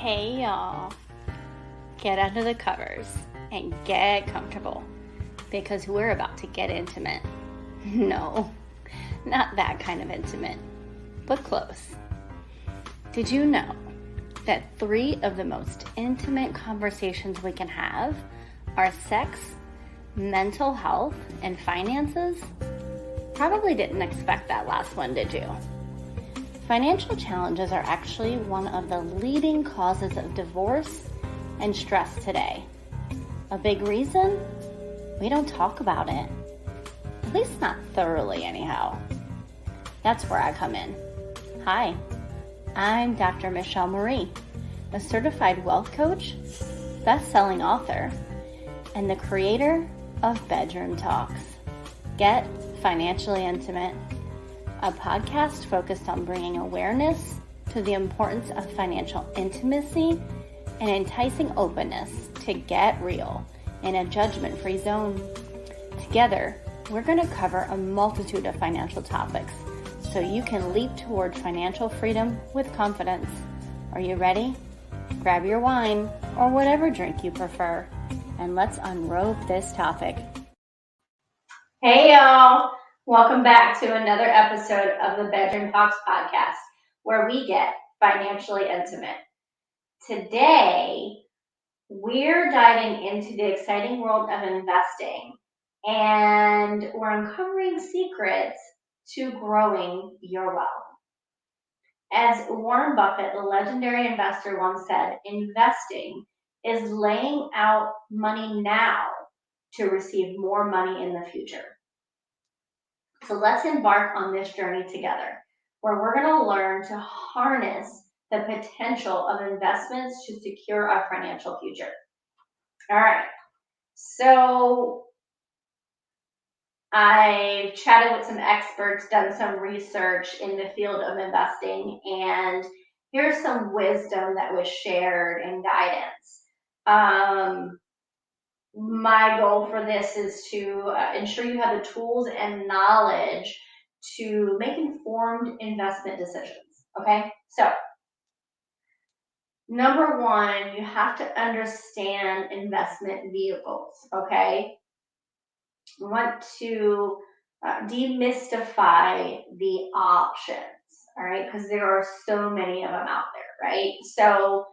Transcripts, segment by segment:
Hey y'all, get under the covers and get comfortable because we're about to get intimate. No, not that kind of intimate, but close. Did you know that 3 of the most intimate conversations we can have are sex, mental health, and finances? Probably didn't expect that last one, did you? Financial challenges are actually one of the leading causes of divorce and stress today. A big reason? We don't talk about it. At least not thoroughly anyhow. That's where I come in. Hi, I'm Dr. Michelle Marie, a certified wealth coach, best-selling author, and the creator of Bedroom Talks. Get financially intimate. A podcast focused on bringing awareness to the importance of financial intimacy and enticing openness to get real in a judgment-free zone. Together, we're going to cover a multitude of financial topics so you can leap toward financial freedom with confidence. Are you ready? Grab your wine or whatever drink you prefer, and let's unrobe this topic. Hey y'all! Welcome back to another episode of the Bedroom Talks podcast, where we get financially intimate. Today, we're diving into the exciting world of investing, and we're uncovering secrets to growing your wealth. As Warren Buffett, the legendary investor, once said, investing is laying out money now to receive more money in the future. So let's embark on this journey together, where we're going to learn to harness the potential of investments to secure our financial future. All right. So I chatted with some experts, done some research in the field of investing, and here's some wisdom that was shared and guidance. My goal for this is to ensure you have the tools and knowledge to make informed investment decisions. Okay, so number one, you have to understand investment vehicles. Okay, we want to demystify the options. All right, because there are so many of them out there, right? So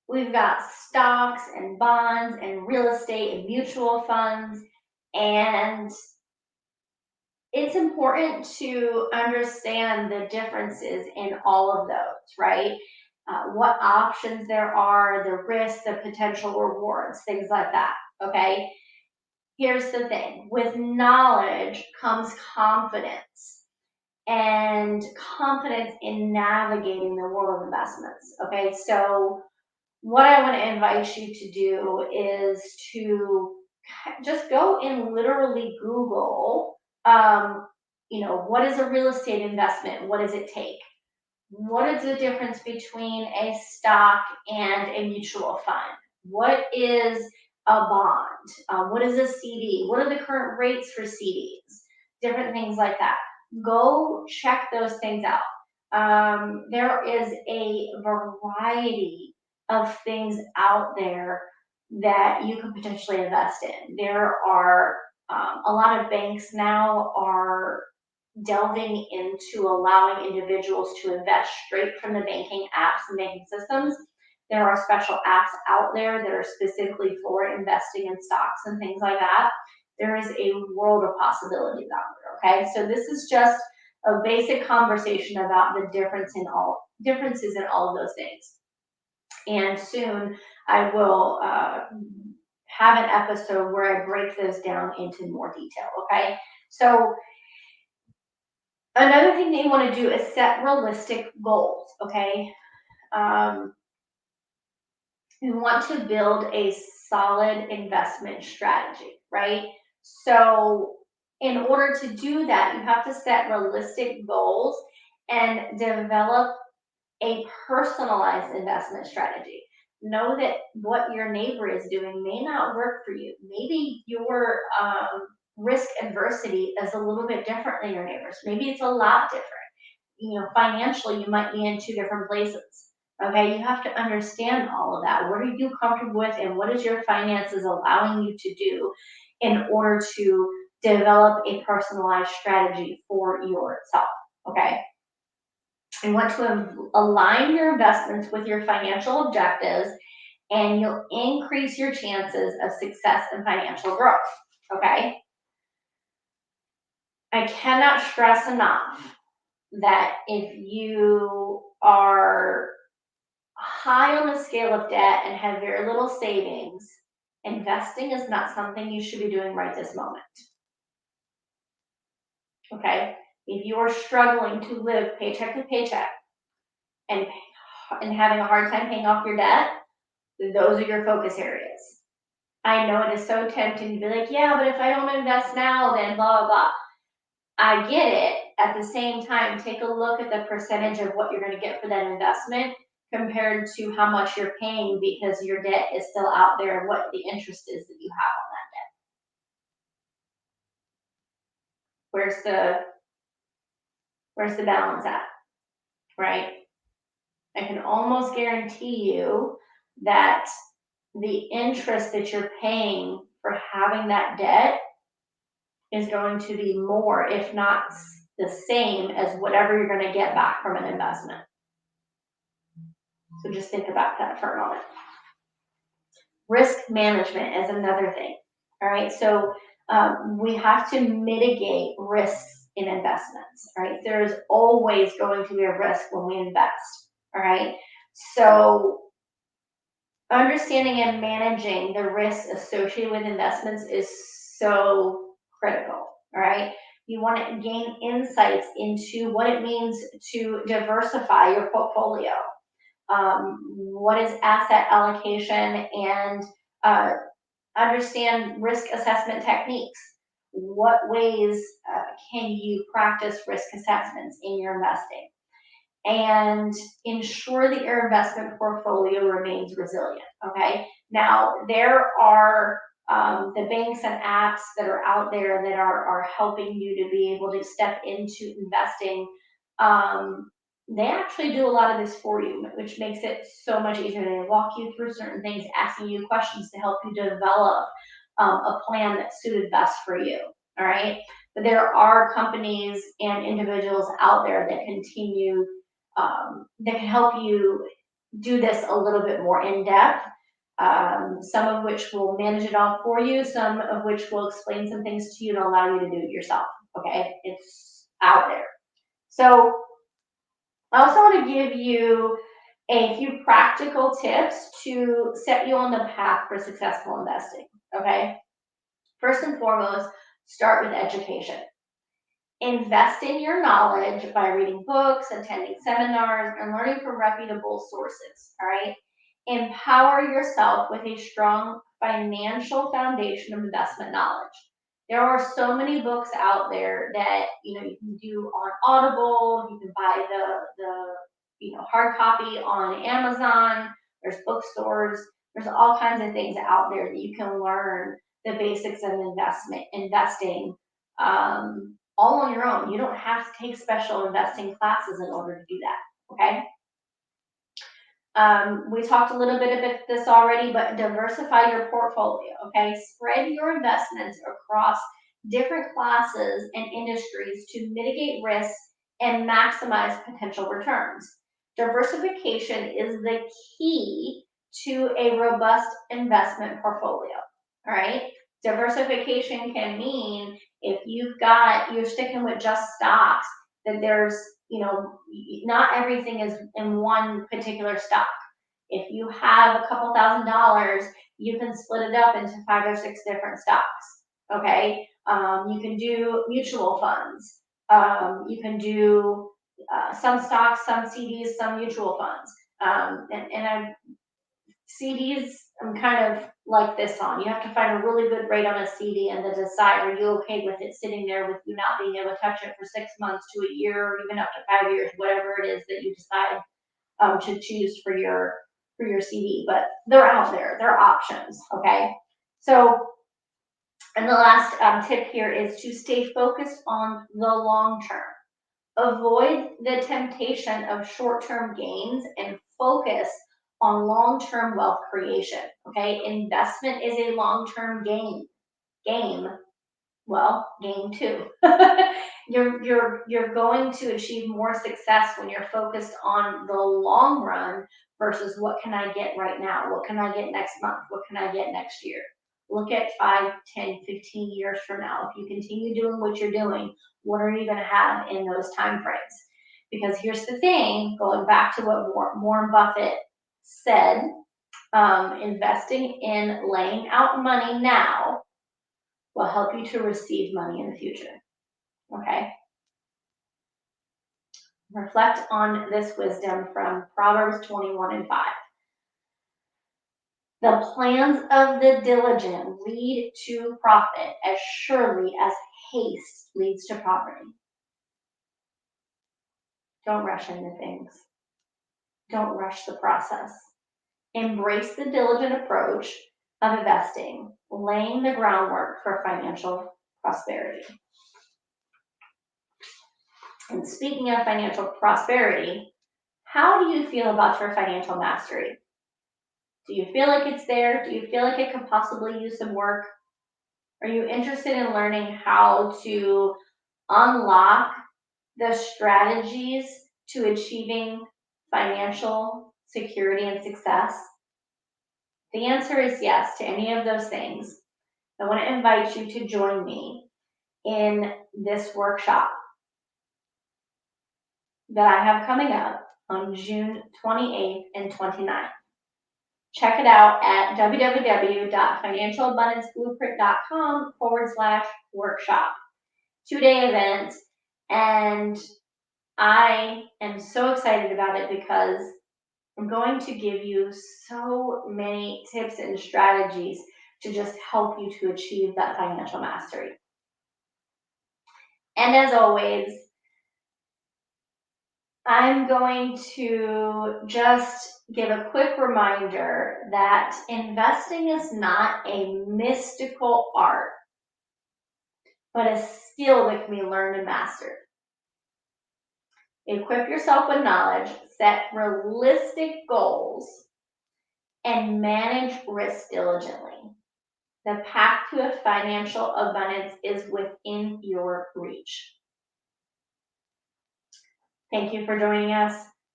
we've got stocks and bonds and real estate and mutual funds, and it's important to understand the differences in all of those, right? What options there are, the risks, the potential rewards, things like that, okay? Here's the thing. With knowledge comes confidence, and confidence in navigating the world of investments, okay? So what I want to invite you to do is to just go and literally Google, what is a real estate investment? What does it take? What is the difference between a stock and a mutual fund? What is a bond? What is a CD? What are the current rates for CDs? Different things like that. Go check those things out. There is a variety of things out there that you could potentially invest in. There are a lot of banks now are delving into allowing individuals to invest straight from the banking apps and banking systems. There are special apps out there that are specifically for investing in stocks and things like that. There is a world of possibilities out there, okay? So this is just a basic conversation about the differences in all of those things. And soon I will have an episode where I break those down into more detail, okay? So another thing that you want to do is set realistic goals, okay? You want to build a solid investment strategy, right? So in order to do that, you have to set realistic goals and develop a personalized investment strategy. Know that what your neighbor is doing may not work for you. Maybe your risk adversity is a little bit different than your neighbors. Maybe it's a lot different. financially, you might be in two different places. Okay, you have to understand all of that. What are you comfortable with, and what is your finances allowing you to do in order to develop a personalized strategy for yourself? Okay, you want to align your investments with your financial objectives, and you'll increase your chances of success and financial growth. Okay, I cannot stress enough that if you are high on the scale of debt and have very little savings, investing is not something you should be doing right this moment. Okay? If you are struggling to live paycheck to paycheck and having a hard time paying off your debt, those are your focus areas. I know it is so tempting to be like, yeah, but if I don't invest now, then blah, blah, blah. I get it. At the same time, take a look at the percentage of what you're going to get for that investment compared to how much you're paying because your debt is still out there and what the interest is that you have on that debt. Where's the balance at, right? I can almost guarantee you that the interest that you're paying for having that debt is going to be more, if not the same, as whatever you're going to get back from an investment. So just think about that for a moment. Risk management is another thing. All right, so we have to mitigate risks in investments. All right, there's always going to be a risk when we invest. All right, so understanding and managing the risks associated with investments is so critical. All right, you want to gain insights into what it means to diversify your portfolio. What is asset allocation, and understand risk assessment techniques. What ways can you practice risk assessments in your investing? And ensure that your investment portfolio remains resilient. Okay, now there are the banks and apps that are out there that are helping you to be able to step into investing. They actually do a lot of this for you, which makes it so much easier. They walk you through certain things, asking you questions to help you develop a plan that's suited best for you. All right, but there are companies and individuals out there that that can help you do this a little bit more in depth. Some of which will manage it all for you, some of which will explain some things to you and allow you to do it yourself. Okay, it's out there. So I also want to give you a few practical tips to set you on the path for successful investing. Okay, first and foremost, start with education. Invest in your knowledge by reading books, attending seminars, and learning from reputable sources. All right. Empower yourself with a strong financial foundation of investment knowledge. There are so many books out there that you can do on Audible. You can buy the hard copy on Amazon. There's bookstores. There's all kinds of things out there that you can learn the basics of investing. All on your own. You don't have to take special investing classes in order to do that. Okay. We talked a little bit about this already, but diversify your portfolio. Okay, spread your investments across different classes and industries to mitigate risks and maximize potential returns. Diversification is the key to a robust investment portfolio. All right, diversification can mean if you're sticking with just stocks, that there's not everything is in one particular stock. If you have a couple $1,000s, you can split it up into 5 or 6 different stocks. Okay, you can do mutual funds. You can do some stocks, some CDs, some mutual funds. CDs, I'm kind of like this on. You have to find a really good rate on a CD and then decide, are you okay with it sitting there with you not being able to touch it for 6 months to a year, or even up to 5 years, whatever it is that you decide to choose for your CD. But they're out there. They're options. Okay. So, and the last tip here is to stay focused on the long term. Avoid the temptation of short-term gains and focus on long-term wealth creation. Okay, investment is a long-term game. Game too. You're going to achieve more success when you're focused on the long run versus what can I get right now? What can I get next month? What can I get next year? Look at 5, 10, 15 years from now. If you continue doing what you're doing, what are you going to have in those time frames? Because here's the thing, going back to what Warren Buffett said, investing in laying out money now will help you to receive money in the future. Okay? Reflect on this wisdom from Proverbs 21:5. The plans of the diligent lead to profit as surely as haste leads to poverty. Don't rush into things. Don't rush the process. Embrace the diligent approach of investing, laying the groundwork for financial prosperity. And speaking of financial prosperity, how do you feel about your financial mastery? Do you feel like it's there? Do you feel like it could possibly use some work? Are you interested in learning how to unlock the strategies to achieving financial security and success? The answer is yes to any of those things. I want to invite you to join me in this workshop that I have coming up on June 28th and 29th. Check it out at www.financialabundanceblueprint.com/workshop. 2-day event. And I am so excited about it because I'm going to give you so many tips and strategies to just help you to achieve that financial mastery. And as always, I'm going to just give a quick reminder that investing is not a mystical art, but a skill that can be learned and mastered. Equip yourself with knowledge, set realistic goals, and manage risk diligently. The path to a financial abundance is within your reach. Thank you for joining us.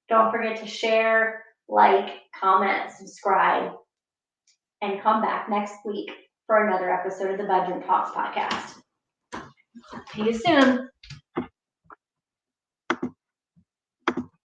Don't forget to share, like, comment, subscribe, and come back next week for another episode of the Budget Talks podcast. See you soon.